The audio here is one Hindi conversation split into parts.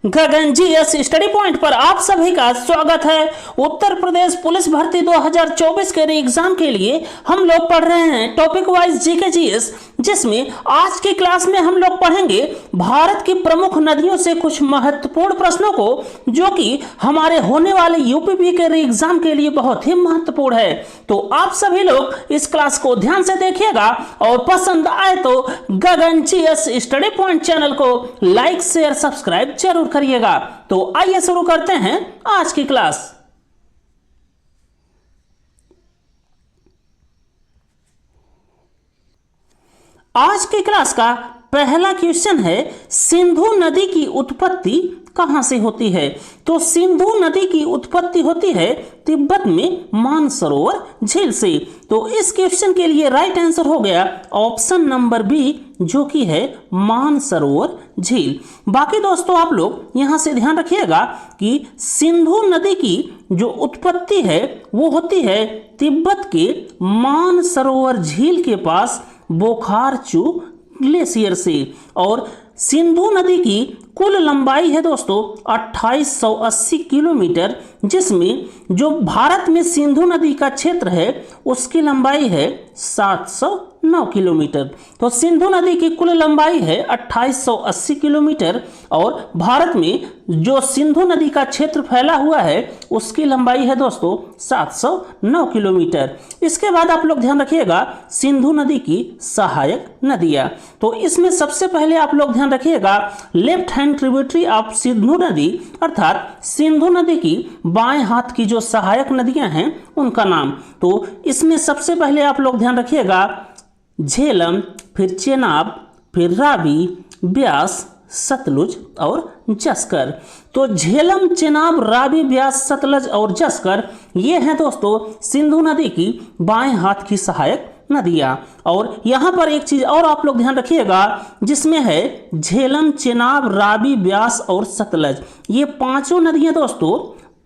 गगन जीएस स्टडी पॉइंट पर आप सभी का स्वागत है। उत्तर प्रदेश पुलिस भर्ती 2024 के एग्जाम के लिए हम लोग पढ़ रहे हैं टॉपिक वाइज जीके जीएस, जिसमें आज की क्लास में हम लोग पढ़ेंगे भारत की प्रमुख नदियों से कुछ महत्वपूर्ण प्रश्नों को, जो कि हमारे होने वाले यूपीपी के एग्जाम के लिए बहुत ही महत्वपूर्ण है। तो आप सभी लोग इस क्लास को ध्यान से देखिएगा और पसंद आए तो गगन जीएस स्टडी पॉइंट चैनल को लाइक शेयर सब्सक्राइब जरूर करिएगा। तो आइए शुरू करते हैं आज की क्लास। आज की क्लास का पहला क्वेश्चन है, सिंधु नदी की उत्पत्ति कहां से होती है? तो सिंधु नदी की उत्पत्ति होती है तिब्बत में मानसरोवर झील से। तो इस क्वेश्चन के लिए राइट आंसर हो गया ऑप्शन नंबर बी, जो कि है मानसरोवर झील। बाकी दोस्तों आप लोग यहां से ध्यान रखिएगा कि सिंधु नदी की जो उत्पत्ति है वो होती है तिब्बत के मानसरोवर झील के पास बोखारचू ग्लेशियर से। और सिंधु नदी की कुल लंबाई है दोस्तों 2880 किलोमीटर, जिसमें जो भारत में सिंधु नदी का क्षेत्र है उसकी लंबाई है 709 किलोमीटर। तो सिंधु नदी की कुल लंबाई है 2880 किलोमीटर और भारत में जो सिंधु नदी का क्षेत्र फैला हुआ है उसकी लंबाई है दोस्तों 709 किलोमीटर। इसके बाद आप लोग ध्यान रखिएगा सिंधु नदी की सहायक नदियां। तो इसमें सबसे पहले आप लोग ध्यान रखिएगा left hand tributary of Sindhu नदी, अर्थात सिंधु नदी की बाएं हाथ की जो सहायक नदियां हैं उनका नाम। तो इसमें सबसे पहले आप लोग ध्यान रखिएगा झेलम, फिर चेनाब, फिर रावी, ब्यास, सतलुज और जस्कर। तो झेलम, चेनाब, रावी, ब्यास, सतलज और जस्कर ये हैं दोस्तों सिंधु नदी की बाएं हाथ की सहायक नदियां। और यहां पर एक चीज और आप लोग ध्यान रखिएगा, जिसमें है झेलम, चेनाब, रावी, ब्यास और सतलज। ये पांचों नदियां दोस्तों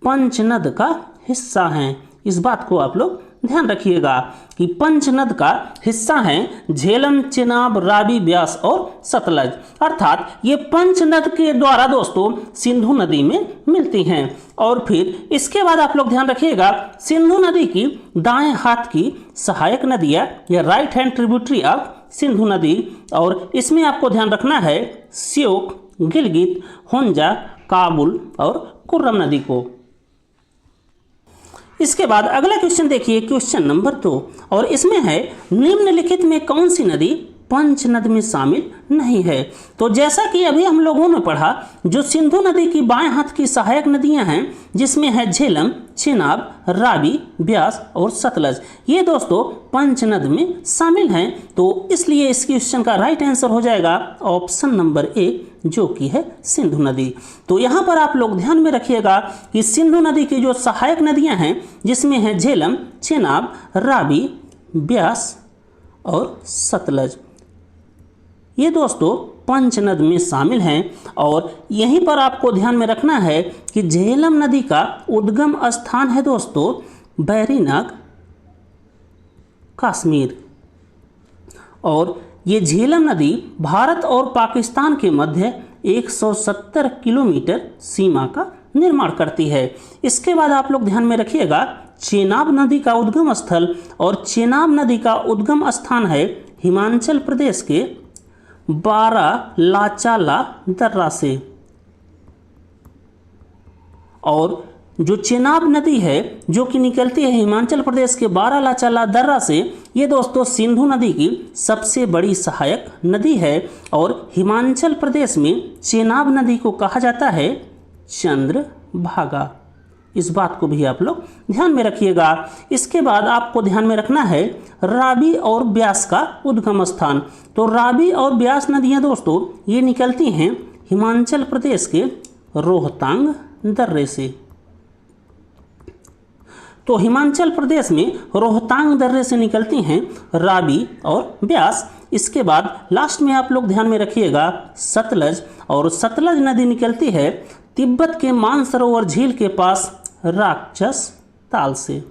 पंचनद का हिस्सा हैं। इस बात को आप लोग ध्यान रखिएगा कि पंचनद का हिस्सा हैं झेलम, चेनाब, रावी, ब्यास और सतलज, अर्थात ये पंचनद के द्वारा दोस्तों सिंधु नदी में मिलती हैं। और फिर इसके बाद आप लोग ध्यान रखिएगा सिंधु नदी की दाएं हाथ की सहायक नदियां या right hand tributary of Sindhu नदी, और इसमें आपको ध्यान रखना है श्योक, गिलगित, होंजा, काबुल और कुर्रम नदी को। इसके बाद अगला क्वेश्चन देखिए, क्वेश्चन नंबर 2, और इसमें है निम्नलिखित में कौन सी नदी पंचनद में शामिल नहीं है? तो जैसा कि अभी हम लोगों ने पढ़ा, जो सिंधु नदी की बाएं हाथ की सहायक नदियां हैं जिसमें है झेलम, चेनाब, रावी, ब्यास और सतलज, ये दोस्तों पंचनद में शामिल हैं। तो इसलिए इस क्वेश्चन का राइट आंसर हो जाएगा ऑप्शन नंबर ए, जो कि है सिंधु नदी। तो यहाँ पर आप लोग ध्यान में रखिएगा कि सिंधु नदी की जो सहायक नदियां हैं जिसमें है झेलम, चेनाब, रावी, ब्यास और सतलज, ये दोस्तों पंचनद में शामिल हैं। और यहीं पर आपको ध्यान में रखना है कि झेलम नदी का उद्गम स्थान है दोस्तों बैरीनाग, कश्मीर। और ये झेलम नदी भारत और पाकिस्तान के मध्य 170 किलोमीटर सीमा का निर्माण करती है। इसके बाद आप लोग ध्यान में रखिएगा चेनाब नदी का उद्गम स्थल, और चेनाब नदी का उद्गम स्थान है हिमाचल प्रदेश के बारालाचाला दर्रा से। और जो चेनाब नदी है जो कि निकलती है हिमाचल प्रदेश के बारालाचाला दर्रा से, ये दोस्तों सिंधु नदी की सबसे बड़ी सहायक नदी है। और हिमाचल प्रदेश में चेनाब नदी को कहा जाता है चंद्रभागा। इस बात को भी आप लोग ध्यान में रखिएगा। इसके बाद आपको ध्यान में रखना है रावी और ब्यास का उद्गम स्थान। तो रावी और ब्यास नदियां दोस्तों ये निकलती हैं हिमाचल प्रदेश के रोहतांग दर्रे से। तो हिमाचल प्रदेश में रोहतांग दर्रे से निकलती हैं रावी और ब्यास। इसके बाद लास्ट में आप लोग ध्यान में रखिएगा सतलज, और सतलज नदी निकलती है तिब्बत के मानसरोवर झील के पास राक्षस ताल से।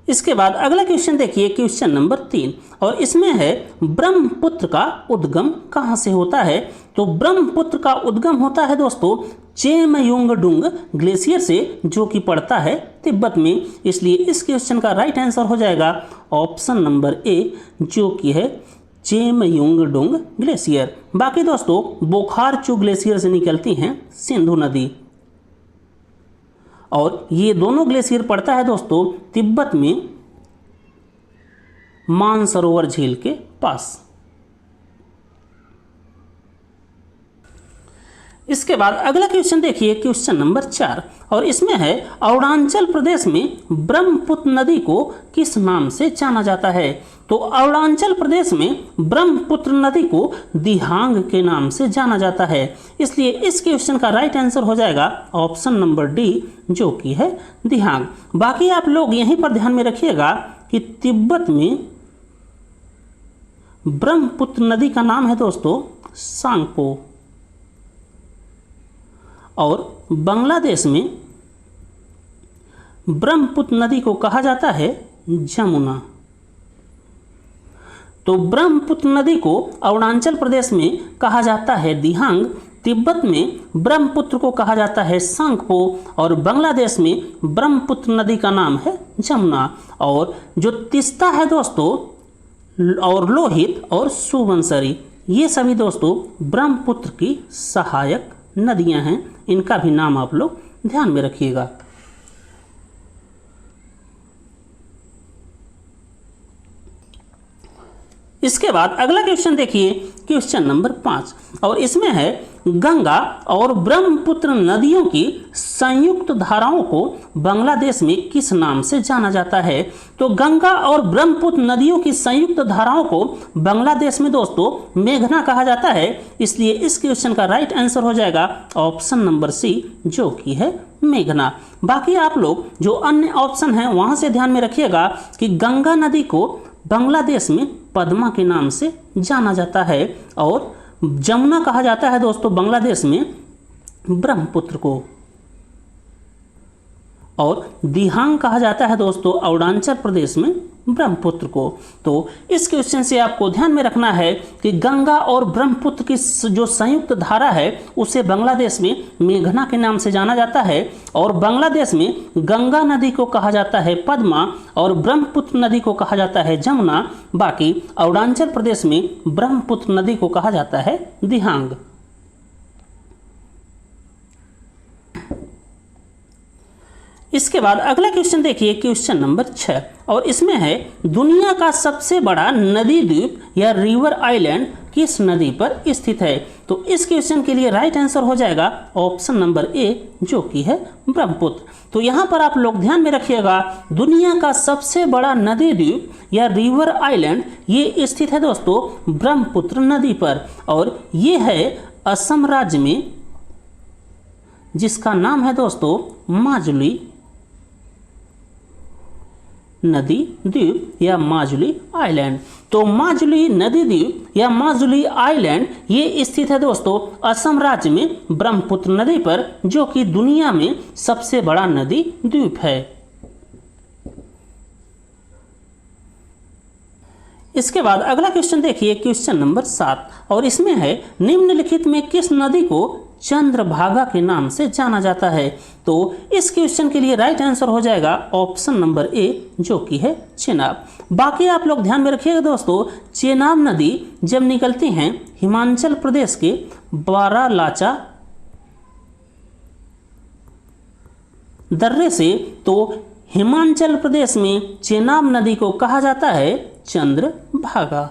इसके बाद अगला क्वेश्चन देखिए, क्वेश्चन नंबर 3, और इसमें है ब्रह्मपुत्र का उद्गम कहाँ से होता है। तो ब्रह्मपुत्र का उद्गम होता है दोस्तों चेमयोंगडुंग ग्लेशियर से, जो कि पड़ता है तिब्बत में। इसलिए इस क्वेश्चन का राइट आंसर हो जाएगा ऑप्शन नंबर ए, जो कि है चेमयोंगडुंग ग्लेशियर। बाकी दोस्तों बोखारचू ग्लेशियर से निकलती हैं सिंधु नदी, और ये दोनों ग्लेशियर पड़ता है दोस्तों तिब्बत में मानसरोवर झील के पास। इसके बाद अगला क्वेश्चन देखिए, क्वेश्चन नंबर 4, और इसमें है अरुणाचल प्रदेश में ब्रह्मपुत्र नदी को किस नाम से जाना जाता है। तो अरुणाचल प्रदेश में ब्रह्मपुत्र नदी को दिहांग के नाम से जाना जाता है। इसलिए इस क्वेश्चन का राइट आंसर हो जाएगा ऑप्शन नंबर डी, जो कि है दिहांग। बाकी आप लोग यहीं पर ध्यान में रखिएगा कि तिब्बत में ब्रह्मपुत्र नदी का नाम है दोस्तों सांगपो, और बांग्लादेश में ब्रह्मपुत्र नदी को कहा जाता है जमुना। तो ब्रह्मपुत्र नदी को अरुणाचल प्रदेश में कहा जाता है दिहांग, तिब्बत में ब्रह्मपुत्र को कहा जाता है सांगपो, और बांग्लादेश में ब्रह्मपुत्र नदी का नाम है जमुना। और जो तिस्ता है दोस्तों, और लोहित और सुबनसिरी, ये सभी दोस्तों ब्रह्मपुत्र की सहायक नदियां हैं। इनका भी नाम आप लोग ध्यान में रखिएगा। इसके बाद अगला क्वेश्चन देखिए, क्वेश्चन नंबर 5, और इसमें है गंगा और ब्रह्मपुत्र नदियों की संयुक्त धाराओं को बांग्लादेश में किस नाम से जाना जाता है। तो गंगा और ब्रह्मपुत्र नदियों की संयुक्त धाराओं को बांग्लादेश में दोस्तों मेघना कहा जाता है। इसलिए इस क्वेश्चन का राइट आंसर हो जाएगा ऑप्शन नंबर सी, जो कि है मेघना। बाकी आप लोग जो अन्य ऑप्शन हैं वहां से ध्यान में रखिएगा कि गंगा नदी को बांग्लादेश में पद्मा के नाम से जाना जाता है, और जमुना कहा जाता है दोस्तों बांग्लादेश में ब्रह्मपुत्र को, और दिहांग कहा जाता है दोस्तों अरुणाचल प्रदेश में ब्रह्मपुत्र को। तो इस क्वेश्चन से आपको ध्यान में रखना है कि गंगा और ब्रह्मपुत्र की जो संयुक्त धारा है उसे बांग्लादेश में मेघना के नाम से जाना जाता है, और बांग्लादेश में गंगा नदी को कहा जाता है पद्मा, और ब्रह्मपुत्र नदी को कहा जाता है जमुना। बाकी अरुणाचल प्रदेश में ब्रह्मपुत्र नदी को कहा जाता है दिहांग। इसके बाद अगला क्वेश्चन देखिए, क्वेश्चन नंबर 6, और इसमें है दुनिया का सबसे बड़ा नदी द्वीप या रिवर आइलैंड किस नदी पर स्थित है। तो इस क्वेश्चन के लिए राइट आंसर हो जाएगा ऑप्शन नंबर ए, जो कि है ब्रह्मपुत्र। तो यहाँ पर आप लोग ध्यान में रखिएगा, दुनिया का सबसे बड़ा नदी द्वीप या रिवर आइलैंड ये स्थित है दोस्तों ब्रह्मपुत्र नदी पर, और ये है असम राज्य में, जिसका नाम है दोस्तों माजुली नदी द्वीप या माजुली आइलैंड। तो माजुली नदी द्वीप या माजुली आइलैंड ये स्थित है दोस्तों असम राज्य में ब्रह्मपुत्र नदी पर, जो कि दुनिया में सबसे बड़ा नदी द्वीप है। इसके बाद अगला क्वेश्चन देखिए, क्वेश्चन नंबर 7, और इसमें है निम्नलिखित में किस नदी को चंद्रभागा के नाम से जाना जाता है। तो इस क्वेश्चन के लिए राइट आंसर हो जाएगा ऑप्शन नंबर ए, जो कि है चेनाब। बाकी आप लोग ध्यान में रखिएगा दोस्तों, चेनाब नदी जब निकलती हैं हिमाचल प्रदेश के बारालाचा दर्रे से, तो हिमाचल प्रदेश में चेनाब नदी को कहा जाता है चंद्रभागा।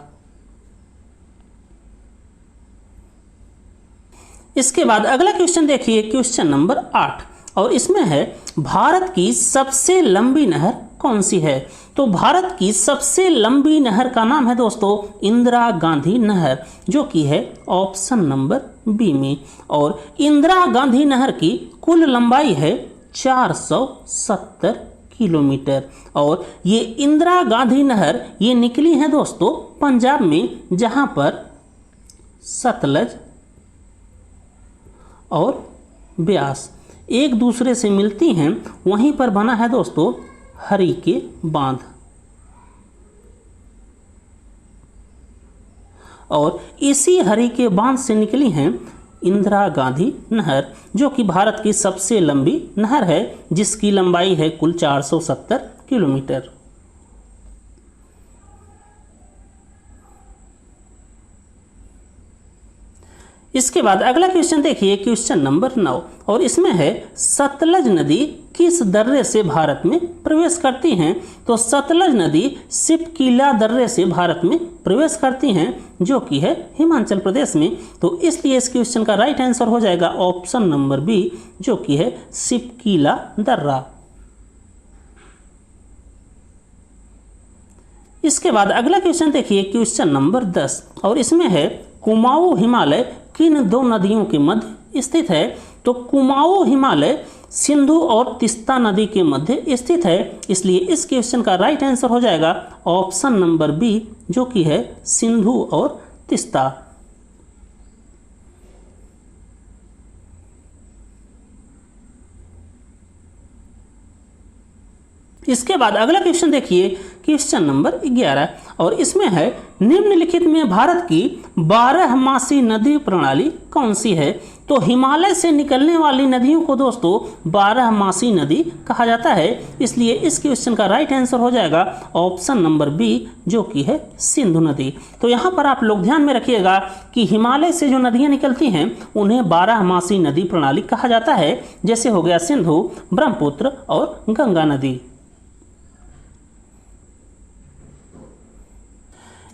इसके बाद अगला क्वेश्चन देखिए, क्वेश्चन नंबर 8, और इसमें है भारत की सबसे लंबी नहर कौन सी है। तो भारत की सबसे लंबी नहर का नाम है दोस्तों इंदिरा गांधी नहर, जो कि है ऑप्शन नंबर बी में, और इंदिरा गांधी नहर की कुल लंबाई है 470 किलोमीटर, और ये इंदिरा गांधी नहर ये निकली है दोस्तों पंजाब में, जहां पर सतलज और ब्यास एक दूसरे से मिलती हैं, वहीं पर बना है दोस्तों हरिके बांध। और इसी हरिके बांध से निकली हैं इंदिरा गांधी नहर, जो कि भारत की सबसे लंबी नहर है, जिसकी लंबाई है कुल 470 किलोमीटर। इसके बाद अगला क्वेश्चन देखिए, क्वेश्चन नंबर 9, और इसमें है सतलज नदी किस दर्रे से भारत में प्रवेश करती हैं? तो सतलज नदी सिपकीला दर्रे से भारत में प्रवेश करती हैं, जो कि है हिमाचल प्रदेश में। तो इसलिए इस क्वेश्चन का राइट आंसर हो जाएगा ऑप्शन नंबर बी, जो कि है सिपकीला दर्रा। इसके बाद अगला क्वेश्चन देखिए, क्वेश्चन नंबर 10, और इसमें है कुमाऊं हिमालय किन दो नदियों के मध्य स्थित है? तो कुमाऊं हिमालय सिंधु और तीस्ता नदी के मध्य स्थित है, इसलिए इस क्वेश्चन का राइट आंसर हो जाएगा ऑप्शन नंबर बी, जो कि है सिंधु और तीस्ता। इसके बाद अगला क्वेश्चन देखिए, क्वेश्चन नंबर 11, और इसमें है निम्नलिखित में भारत की 12मासी नदी प्रणाली कौन सी है? तो हिमालय से निकलने वाली नदियों को दोस्तों 12मासी नदी कहा जाता है, इसलिए इस क्वेश्चन का राइट आंसर हो जाएगा ऑप्शन नंबर बी, जो कि है सिंधु नदी। तो यहाँ पर आप लोग ध्यान में रखिएगा कि हिमालय से जो नदियाँ निकलती हैं उन्हें 12मासी नदी प्रणाली कहा जाता है, जैसे हो गया सिंधु, ब्रह्मपुत्र और गंगा नदी।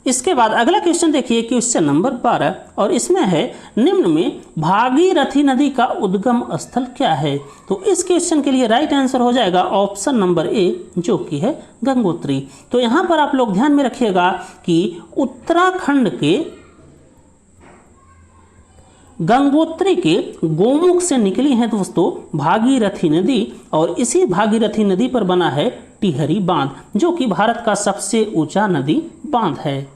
इसके बाद अगला क्वेश्चन देखिए, क्वेश्चन नंबर 12, और इसमें है निम्न में भागीरथी नदी का उद्गम स्थल क्या है? तो इस क्वेश्चन के लिए राइट आंसर हो जाएगा ऑप्शन नंबर ए, जो कि है गंगोत्री। तो यहाँ पर आप लोग ध्यान में रखिएगा कि उत्तराखंड के गंगोत्री के गोमुख से निकली है दोस्तों भागीरथी नदी, और इसी भागीरथी नदी पर बना है टिहरी बांध, जो कि भारत का सबसे ऊंचा नदी बांध है।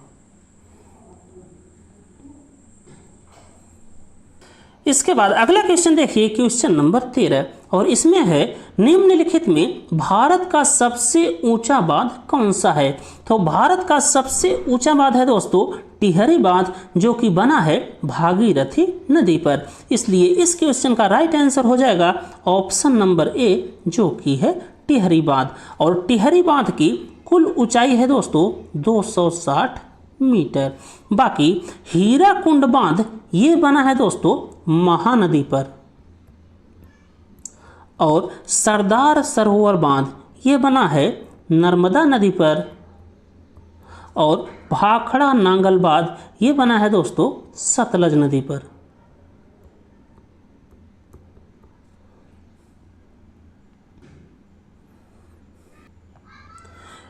इसके बाद अगला क्वेश्चन देखिए, क्वेश्चन नंबर 13, और इसमें है निम्नलिखित में भारत का सबसे ऊंचा बांध कौन सा है? तो भारत का सबसे ऊंचा बांध है दोस्तों टिहरी बांध, जो कि बना है भागीरथी नदी पर, इसलिए इस क्वेश्चन का राइट आंसर हो जाएगा ऑप्शन नंबर ए, जो कि है टिहरी बांध। और टिहरी बांध की कुल ऊंचाई है दोस्तों 260 मीटर। बाकी हीराकुंड बांध ये बना है दोस्तों महानदी पर, और सरदार सरोवर बांध ये बना है नर्मदा नदी पर, और भाखड़ा नांगल बांध ये बना है दोस्तों सतलज नदी पर।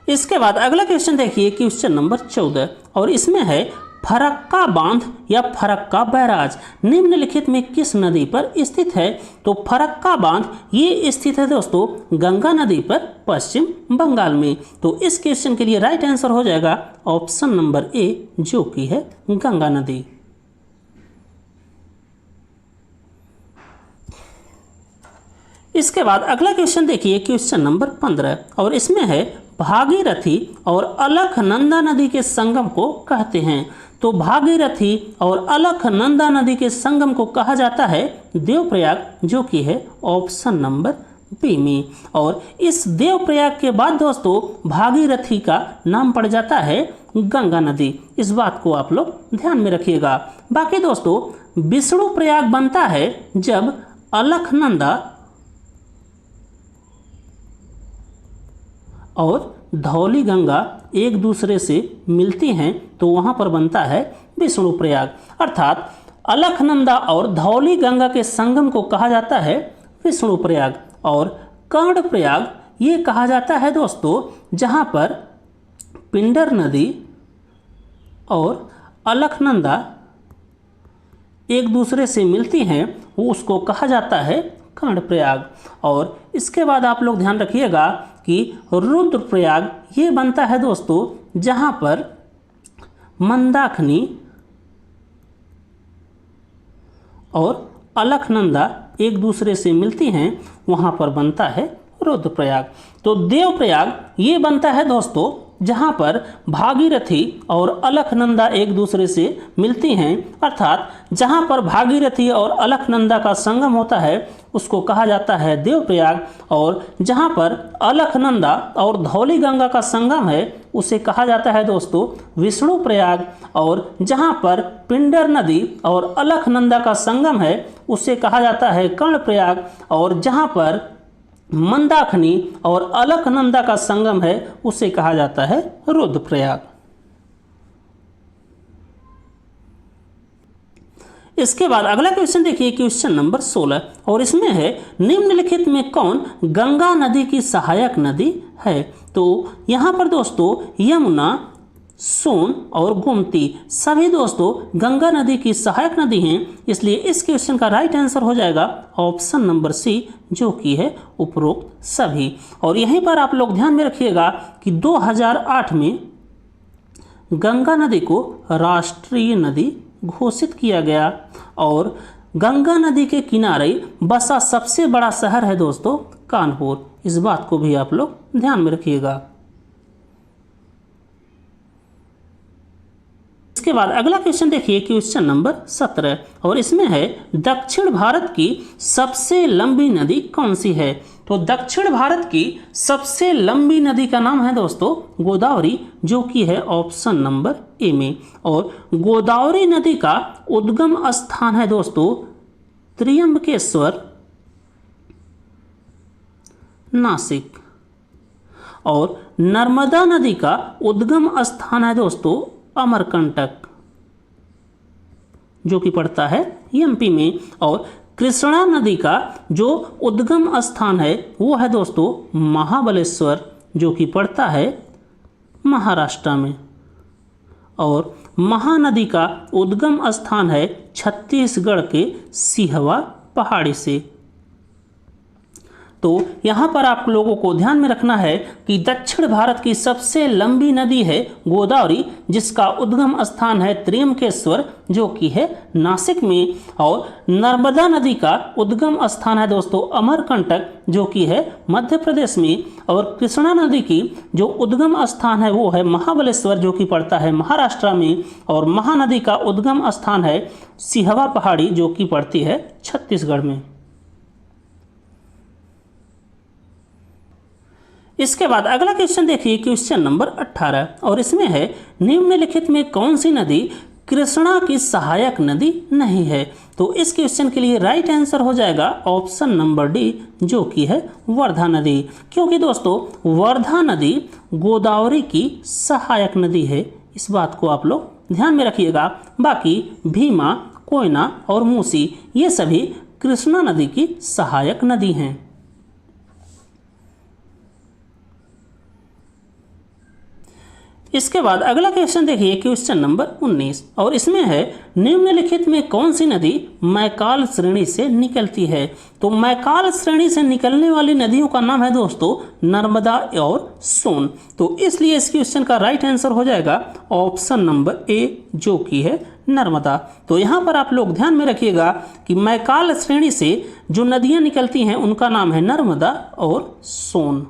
इसके बाद अगला क्वेश्चन देखिए, क्वेश्चन नंबर 14, और इसमें है फरक्का बांध या फरक्का बैराज निम्नलिखित में किस नदी पर स्थित है? तो फरक्का बांध ये स्थित है दोस्तों गंगा नदी पर पश्चिम बंगाल में। तो इस क्वेश्चन के लिए राइट आंसर हो जाएगा ऑप्शन नंबर ए, जो कि है गंगा नदी। इसके बाद अगला क्वेश्चन देखिए, क्वेश्चन नंबर 15, और इसमें है भागीरथी और अलकनंदा नदी के संगम को कहते हैं? तो भागीरथी और अलकनंदा नदी के संगम को कहा जाता है देवप्रयाग, जो कि है ऑप्शन नंबर बी में। और इस देवप्रयाग के बाद दोस्तों भागीरथी का नाम पड़ जाता है गंगा नदी, इस बात को आप लोग ध्यान में रखिएगा। बाकी दोस्तों विष्णु प्रयाग बनता है जब अलकनंदा और धौली गंगा एक दूसरे से मिलती हैं, तो वहाँ पर बनता है विष्णु प्रयाग, अर्थात अलकनंदा और धौली गंगा के संगम को कहा जाता है विष्णु प्रयाग। और कर्ण प्रयाग ये कहा जाता है दोस्तों जहाँ पर पिंडर नदी और अलकनंदा एक दूसरे से मिलती हैं, वो उसको कहा जाता है कर्ण प्रयाग। और इसके बाद आप लोग ध्यान रखिएगा कि रुद्रप्रयाग ये बनता है दोस्तों जहाँ पर मंदाकिनी और अलकनंदा एक दूसरे से मिलती हैं, वहाँ पर बनता है रुद्रप्रयाग। तो देवप्रयाग ये बनता है दोस्तों जहाँ पर भागीरथी और अलकनंदा एक दूसरे से मिलती हैं, अर्थात जहाँ पर भागीरथी और अलकनंदा का संगम होता है उसको कहा जाता है देवप्रयाग, और जहाँ पर अलकनंदा और धौली गंगा का संगम है उसे कहा जाता है दोस्तों विष्णुप्रयाग, और जहाँ पर पिंडर नदी और अलकनंदा का संगम है उसे कहा जाता है कर्णप्रयाग, और जहाँ पर मंदाकिनी और अलकनंदा का संगम है उसे कहा जाता है रुद्रप्रयाग। इसके बाद अगला क्वेश्चन देखिए, क्वेश्चन नंबर 16, और इसमें है निम्नलिखित में कौन गंगा नदी की सहायक नदी है। तो यहाँ पर दोस्तों यमुना, सोन और गोमती सभी दोस्तों गंगा नदी की सहायक नदी हैं, इसलिए इस क्वेश्चन का राइट आंसर हो जाएगा ऑप्शन नंबर सी, जो कि है उपरोक्त सभी। और यहीं पर आप लोग ध्यान में रखिएगा कि 2008 में गंगा नदी को राष्ट्रीय नदी घोषित किया गया, और गंगा नदी के किनारे बसा सबसे बड़ा शहर है दोस्तों कानपुर। इस बात को भी आप लोग ध्यान में रखिएगा। इसके बाद अगला क्वेश्चन देखिए, क्वेश्चन नंबर 17, और इसमें है दक्षिण भारत की सबसे लंबी नदी कौन सी है। तो दक्षिण भारत की सबसे लंबी नदी का नाम है दोस्तों गोदावरी, जो कि है ऑप्शन नंबर ए में, और गोदावरी नदी का उद्गम स्थान है दोस्तों त्र्यंबकेश्वर, नासिक, और नर्मदा नदी का उद्गम स्थान है दोस्तों अमरकंटक, जो कि पड़ता है एमपी में, और कृष्णा नदी का जो उद्गम स्थान है वो है दोस्तों महाबलेश्वर, जो कि पड़ता है महाराष्ट्र में, और महानदी का उद्गम स्थान है छत्तीसगढ़ के सिहवा पहाड़ी से। तो यहाँ पर आप लोगों को ध्यान में रखना है कि दक्षिण भारत की सबसे लंबी नदी है गोदावरी, जिसका उद्गम स्थान है त्र्यंबकेश्वर, जो कि है नासिक में, और नर्मदा नदी का उद्गम स्थान है दोस्तों अमरकंटक, जो कि है मध्य प्रदेश में, और कृष्णा नदी की जो उद्गम स्थान है वो है महाबलेश्वर, जो कि पड़ता है महाराष्ट्र में, और महानदी का उद्गम स्थान है सिहवा पहाड़ी, जो कि पड़ती है छत्तीसगढ़ में। इसके बाद अगला क्वेश्चन देखिए, क्वेश्चन नंबर 18, और इसमें है निम्नलिखित में कौन सी नदी कृष्णा की सहायक नदी नहीं है। तो इस क्वेश्चन के लिए राइट आंसर हो जाएगा ऑप्शन नंबर डी, जो कि है वर्धा नदी, क्योंकि दोस्तों वर्धा नदी गोदावरी की सहायक नदी है। इस बात को आप लोग ध्यान में रखिएगा। बाकी भीमा, कोयना और मूसी ये सभी कृष्णा नदी की सहायक नदी हैं। इसके बाद अगला क्वेश्चन देखिए, क्वेश्चन नंबर 19, और इसमें है निम्नलिखित में कौन सी नदी मैकाल श्रेणी से निकलती है। तो मैकाल श्रेणी से निकलने वाली नदियों का नाम है दोस्तों नर्मदा और सोन। तो इसलिए इस क्वेश्चन का राइट आंसर हो जाएगा ऑप्शन नंबर ए, जो कि है नर्मदा। तो यहाँ पर आप लोग ध्यान में रखिएगा कि मैकाल श्रेणी से जो नदियाँ निकलती हैं उनका नाम है नर्मदा और सोन।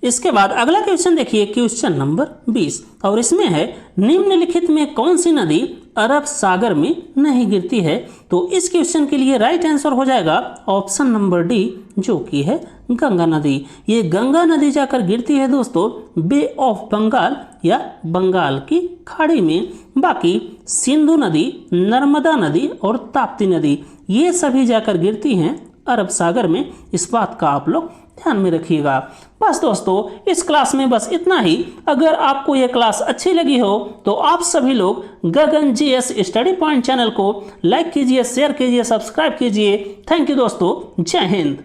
इसके बाद अगला क्वेश्चन देखिए, क्वेश्चन नंबर 20, और इसमें है निम्नलिखित में कौन सी नदी अरब सागर में नहीं गिरती है। तो इस क्वेश्चन के लिए राइट आंसर हो जाएगा ऑप्शन नंबर डी, जो कि है गंगा नदी। ये गंगा नदी जाकर गिरती है दोस्तों बे ऑफ बंगाल या बंगाल की खाड़ी में। बाकी सिंधु नदी, नर्मदा नदी और ताप्ती नदी ये सभी जाकर गिरती हैं अरब सागर में। इस बात का आप लोग ध्यान में रखिएगा। बस दोस्तों इस क्लास में बस इतना ही। अगर आपको यह क्लास अच्छी लगी हो तो आप सभी लोग गगन जीएस स्टडी पॉइंट चैनल को लाइक कीजिए, शेयर कीजिए, सब्सक्राइब कीजिए। थैंक यू दोस्तों, जय हिंद।